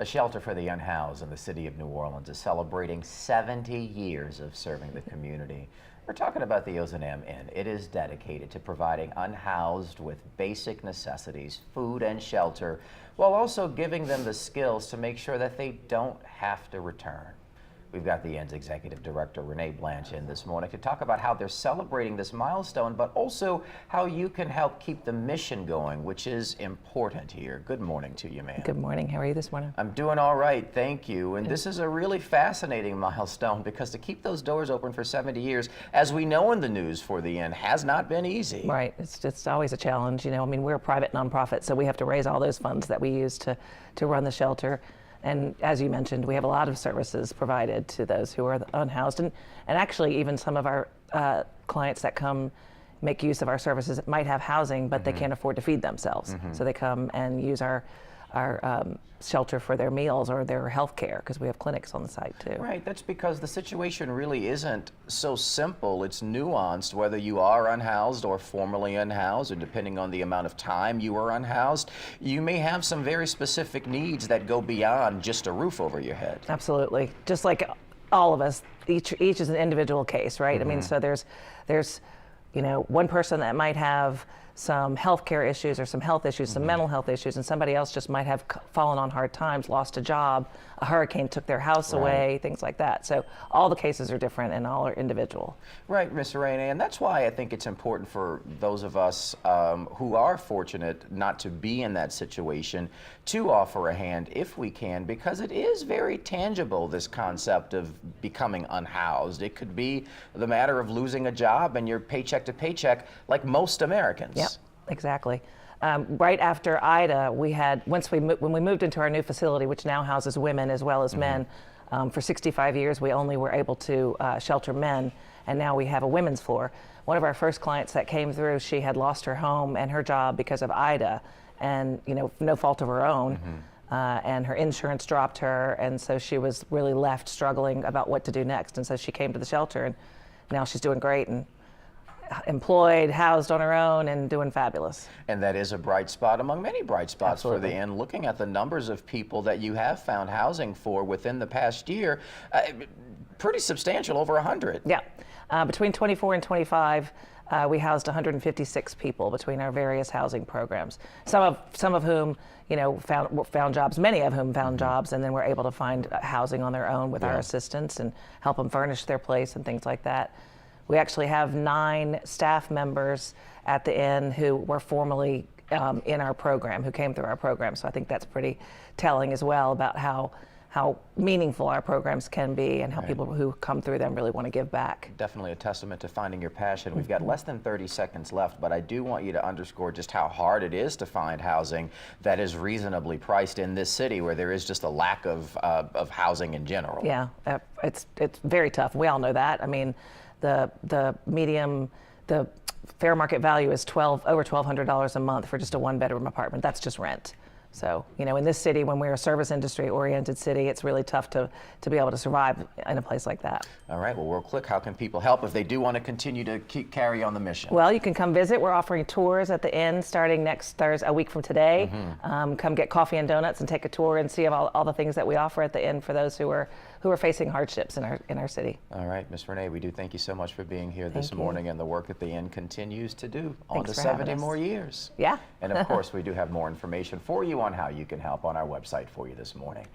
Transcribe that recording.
A shelter for the unhoused in the city of New Orleans is celebrating 70 years of serving the community. We're talking about the Ozanam Inn. It is dedicated to providing unhoused with basic necessities, food and shelter, while also giving them the skills to make sure that they don't have to return. We've got the Inn's Executive Director, Renee Blanche, in this morning to talk about how they're celebrating this milestone, but also how you can help keep the mission going, which is important here. Good morning to you, ma'am. Good morning. How are you this morning? I'm doing all right, thank you. And this is a really fascinating milestone because to keep those doors open for 70 years, as we know in the news for the Inn, has not been easy. Right. It's always a challenge. You know, I mean, we're a private nonprofit, so we have to raise all those funds that we use to run the shelter. And as you mentioned, we have a lot of services provided to those who are unhoused. And actually, even some of our clients that come make use of our services might have housing, but they can't afford to feed themselves. So they come and use our shelter for their meals or their health care, because we have clinics on the site too. Right, that's because the situation really isn't so simple. It's nuanced, whether you are unhoused or formerly unhoused, or depending on the amount of time you are unhoused, you may have some very specific needs that go beyond just a roof over your head. Absolutely. Just like all of us, each is an individual case, right? I mean, so there's you know, one person that might have some health care issues or some health issues, some mental health issues, and somebody else just might have fallen on hard times, lost a job, a hurricane took their house away, things like that. So all the cases are different and all are individual. Right, Ms. Renee, and that's why I think it's important for those of us who are fortunate not to be in that situation to offer a hand if we can, because it is very tangible, this concept of becoming unhoused. It could be the matter of losing a job and you're paycheck to paycheck like most Americans. Yep, exactly. Right after Ida, we had, when we moved into our new facility, which now houses women as well as men, for 65 years we only were able to shelter men, and now we have a women's floor. One of our first clients that came through, she had lost her home and her job because of Ida, and you know, no fault of her own. And her insurance dropped her, and so she was really left struggling about what to do next. And so she came to the shelter, and now she's doing great and employed, housed on her own, and doing fabulous. And that is a bright spot among many bright spots for the Inn. Looking at the numbers of people that you have found housing for within the past year, pretty substantial, over 100. Yeah, between 24 and 25, we housed 156 people between our various housing programs. Some of whom, you know, found jobs. Many of whom found jobs, and then were able to find housing on their own with our assistance and help them furnish their place and things like that. We actually have 9 staff members at the Inn who were formerly in our program, who came through our program. So I think that's pretty telling as well about how meaningful our programs can be, and how people who come through them really want to give back. Definitely a testament to finding your passion. We've got less than 30 seconds left, but I do want you to underscore just how hard it is to find housing that is reasonably priced in this city, where there is just a lack of housing in general. Yeah, it's very tough. We all know that. I mean, the fair market value is over $1,200 a month for just a 1-bedroom apartment. That's just rent. So, you know, in this city, when we're a service industry oriented city, it's really tough to be able to survive in a place like that. All right, well, real quick, how can people help if they do want to continue to carry on the mission? Well, you can come visit. We're offering tours at the Inn starting next Thursday, a week from today. Come get coffee and donuts and take a tour and see all the things that we offer at the Inn for those who are facing hardships in our city. All right, Ms. Renee, we do thank you so much for being here this morning, and the work that the Inn continues to do. On to 70 more years. Yeah. And of course, we do have more information for you on how you can help on our website for you this morning.